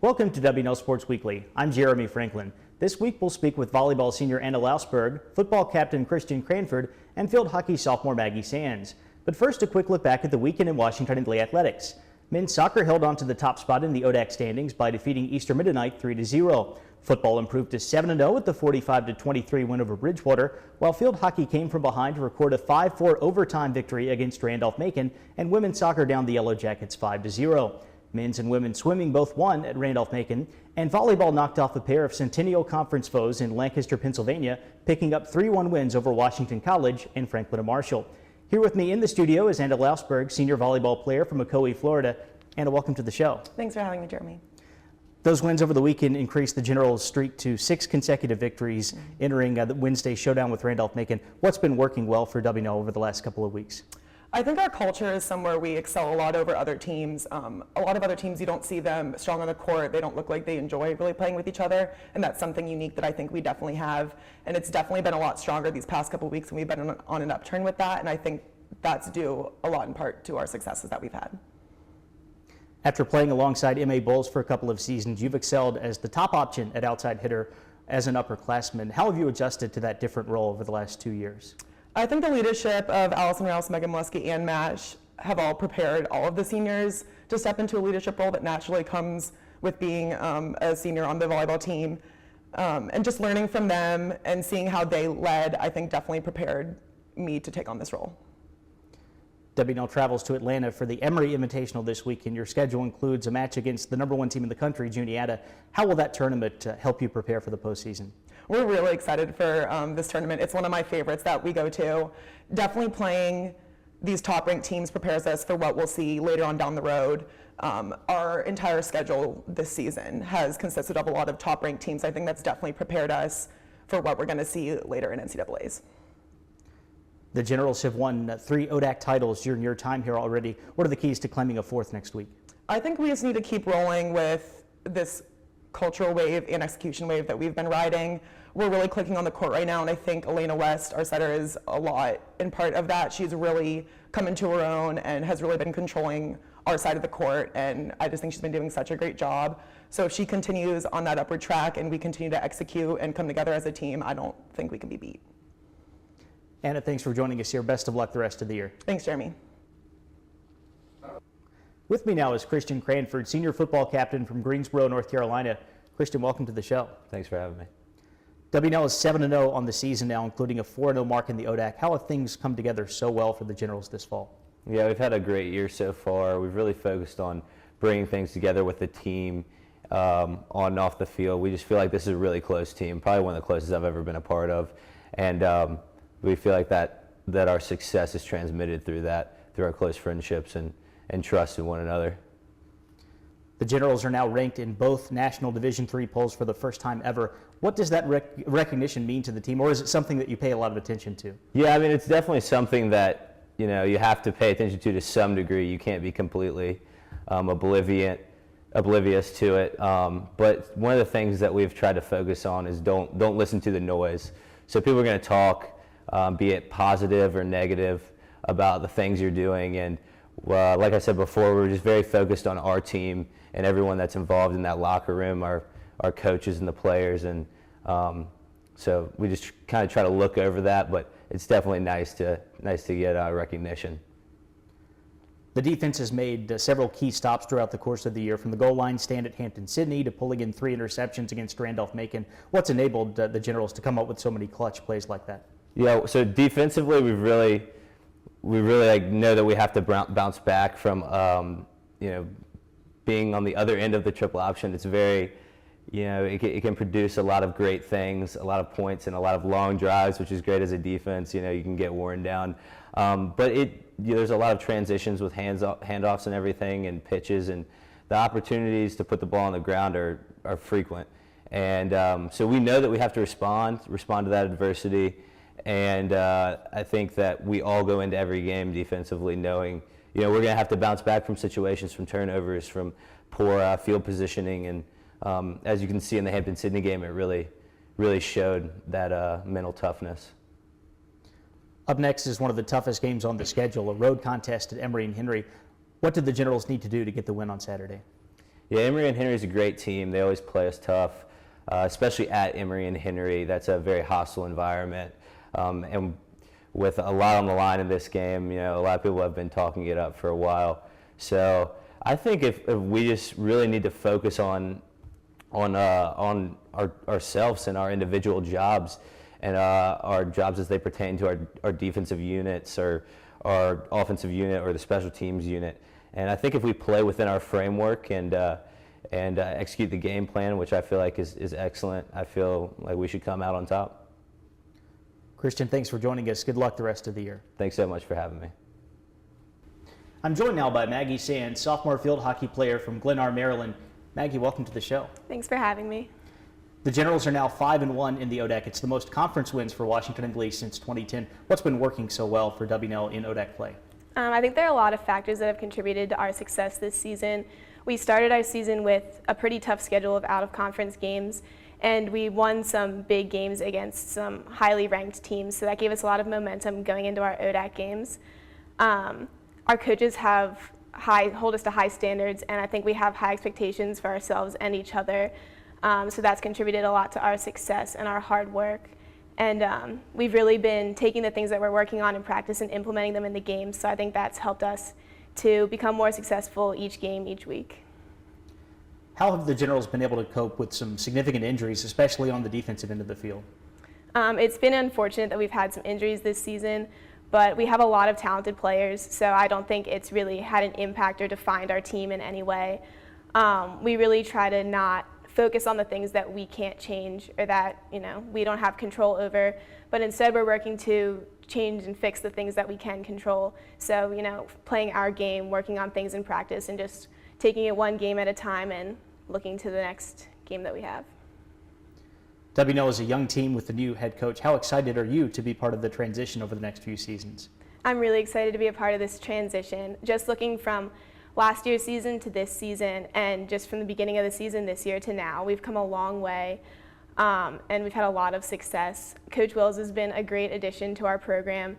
Welcome to W&L Sports Weekly. I'm Jeremy Franklin. This week we'll speak with volleyball senior Anna Lausberg, football captain Christian Cranford, and field hockey sophomore Maggie Sands. But first, a quick look back at the weekend in Washington in the athletics. Men's soccer held on to the top spot in the ODAC standings by defeating Eastern Mennonite 3-0. Football improved to 7-0 with the 45-23 win over Bridgewater, while field hockey came from behind to record a 5-4 overtime victory against Randolph-Macon, and women's soccer downed the Yellow Jackets 5-0. Men's and women's swimming both won at Randolph-Macon, and volleyball knocked off a pair of Centennial Conference foes in Lancaster, Pennsylvania, picking up 3-1 wins over Washington College and Franklin and Marshall. Here with me in the studio is Anna Lausberg, senior volleyball player from Ocoee, Florida. Anna, welcome to the show. Thanks for having me, Jeremy. Those wins over the weekend increased the Generals' streak to 6 consecutive victories, entering the Wednesday showdown with Randolph-Macon. What's been working well for W&L over the last couple of weeks? I think our culture is somewhere we excel a lot over other teams. A lot of other teams, you don't see them strong on the court. They don't look like they enjoy really playing with each other, and that's something unique that I think we definitely have. And it's definitely been a lot stronger these past couple of weeks, and we've been on an upturn with that, and I think that's due a lot in part to our successes that we've had. After playing alongside M.A. Bulls for a couple of seasons, you've excelled as the top option at outside hitter as an upperclassman. How have you adjusted to that different role over the last 2 years? I think the leadership of Allison Rouse, Megan Molesky, and Mash have all prepared all of the seniors to step into a leadership role that naturally comes with being a senior on the volleyball team. And just learning from them and seeing how they led, I think definitely prepared me to take on this role. W&L travels to Atlanta for the Emory Invitational this weekend. Your schedule includes a match against the #1 team in the country, Juniata. How will that tournament help you prepare for the postseason? We're really excited for this tournament. It's one of my favorites that we go to. Definitely playing these top-ranked teams prepares us for what we'll see later on down the road. Our entire schedule this season has consisted of a lot of top-ranked teams. I think that's definitely prepared us for what we're going to see later in NCAAs. The Generals have won 3 ODAC titles during your time here already. What are the keys to claiming a 4th next week? I think we just need to keep rolling with this cultural wave and execution wave that we've been riding. We're really clicking on the court right now, and I think Elena West, our setter, is a lot in part of that. She's really come into her own and has really been controlling our side of the court, and I just think she's been doing such a great job. So if she continues on that upward track and we continue to execute and come together as a team, I don't think we can be beat. Anna, thanks for joining us here. Best of luck the rest of the year. Thanks, Jeremy. With me now is Christian Cranford, senior football captain from Greensboro, North Carolina. Christian, welcome to the show. Thanks for having me. W&L is 7-0 on the season now, including a 4-0 mark in the ODAC. How have things come together so well for the Generals this fall? Yeah, we've had a great year so far. We've really focused on bringing things together with the team on and off the field. We just feel like this is a really close team, probably one of the closest I've ever been a part of. And we feel like that our success is transmitted through our close friendships and trust in one another. The Generals are now ranked in both National Division III polls for the first time ever. What does that recognition mean to the team, or is it something that you pay a lot of attention to? Yeah, I mean, it's definitely something that you have to pay attention to some degree. You can't be completely oblivious to it. But one of the things that we've tried to focus on is don't listen to the noise. So people are going to talk, be it positive or negative, about the things you're doing. And like I said before, we're just very focused on our team and everyone that's involved in that locker room, our coaches and the players. And so we just kind of try to look over that, but it's definitely nice to get recognition. The defense has made several key stops throughout the course of the year, from the goal line stand at Hampton-Sydney to pulling in 3 interceptions against Randolph-Macon. What's enabled the Generals to come up with so many clutch plays like that? Yeah, so defensively, we really know that we have to bounce back from being on the other end of the triple option. It's very, it can produce a lot of great things, a lot of points and a lot of long drives, which is great as a defense. You can get worn down, but there's a lot of transitions with handoffs and everything, and pitches, and the opportunities to put the ball on the ground are frequent. And so we know that we have to respond to that adversity. And I think that we all go into every game defensively knowing, we're going to have to bounce back from situations, from turnovers, from poor field positioning. And as you can see in the Hampton-Sydney game, it really showed that mental toughness. Up next is one of the toughest games on the schedule, a road contest at Emory and Henry. What did the Generals need to do to get the win on Saturday? Yeah, Emory and Henry is a great team. They always play us tough, especially at Emory and Henry. That's a very hostile environment. And with a lot on the line in this game, you know, a lot of people have been talking it up for a while. So I think if we just really need to focus on ourselves and our individual jobs and our jobs as they pertain to our defensive units or our offensive unit or the special teams unit. And I think if we play within our framework and execute the game plan, which I feel like is excellent, I feel like we should come out on top. Christian, thanks for joining us. Good luck the rest of the year. Thanks so much for having me. I'm joined now by Maggie Sands, sophomore field hockey player from Glennar, Maryland. Maggie, welcome to the show. Thanks for having me. The Generals are now 5-1 in the ODAC. It's the most conference wins for Washington and Lee since 2010. What's been working so well for W&L in ODAC play? I think there are a lot of factors that have contributed to our success this season. We started our season with a pretty tough schedule of out-of-conference games, and we won some big games against some highly ranked teams, so that gave us a lot of momentum going into our ODAC games. Our coaches hold us to high standards, and I think we have high expectations for ourselves and each other, so that's contributed a lot to our success and our hard work. And we've really been taking the things that we're working on in practice and implementing them in the games, so I think that's helped us to become more successful each game, each week. How have the Generals been able to cope with some significant injuries, especially on the defensive end of the field? It's been unfortunate that we've had some injuries this season, but we have a lot of talented players, so I don't think it's really had an impact or defined our team in any way. We really try to not focus on the things that we can't change or that, you know, we don't have control over, but instead we're working to change and fix the things that we can control. So, you know, playing our game, working on things in practice, and just taking it one game at a time and looking to the next game that we have. W&L is a young team with the new head coach. How excited are you to be part of the transition over the next few seasons? I'm really excited to be a part of this transition. Just looking from last year's season to this season, and just from the beginning of the season this year to now, we've come a long way, and we've had a lot of success. Coach Wills has been a great addition to our program,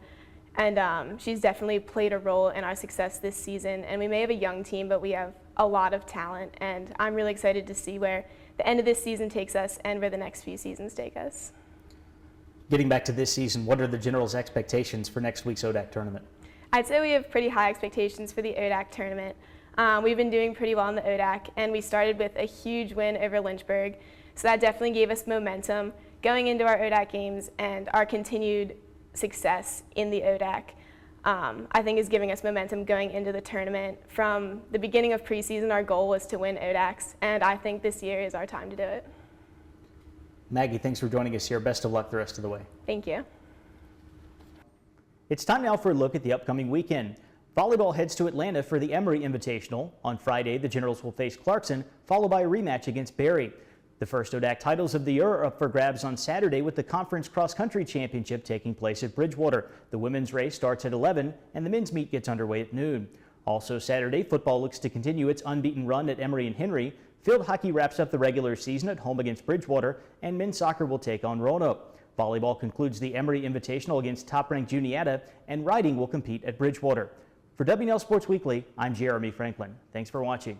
and she's definitely played a role in our success this season. And we may have a young team, but we have a lot of talent, and I'm really excited to see where the end of this season takes us and where the next few seasons take us. Getting back to this season, what are the Generals' expectations for next week's ODAC tournament? I'd say we have pretty high expectations for the ODAC tournament. We've been doing pretty well in the ODAC, and we started with a huge win over Lynchburg, so that definitely gave us momentum going into our ODAC games, and our continued success in the ODAC, I think, is giving us momentum going into the tournament. From the beginning of preseason, our goal was to win ODACs, and I think this year is our time to do it. Maggie, thanks for joining us here. Best of luck the rest of the way. Thank you. It's time now for a look at the upcoming weekend. Volleyball heads to Atlanta for the Emory Invitational. On Friday, the Generals will face Clarkson, followed by a rematch against Barry. The first ODAC titles of the year are up for grabs on Saturday with the Conference Cross Country Championship taking place at Bridgewater. The women's race starts at 11 and the men's meet gets underway at noon. Also Saturday, football looks to continue its unbeaten run at Emory and Henry. Field hockey wraps up the regular season at home against Bridgewater, and men's soccer will take on Roanoke. Volleyball concludes the Emory Invitational against top-ranked Juniata, and riding will compete at Bridgewater. For W&L Sports Weekly, I'm Jeremy Franklin. Thanks for watching.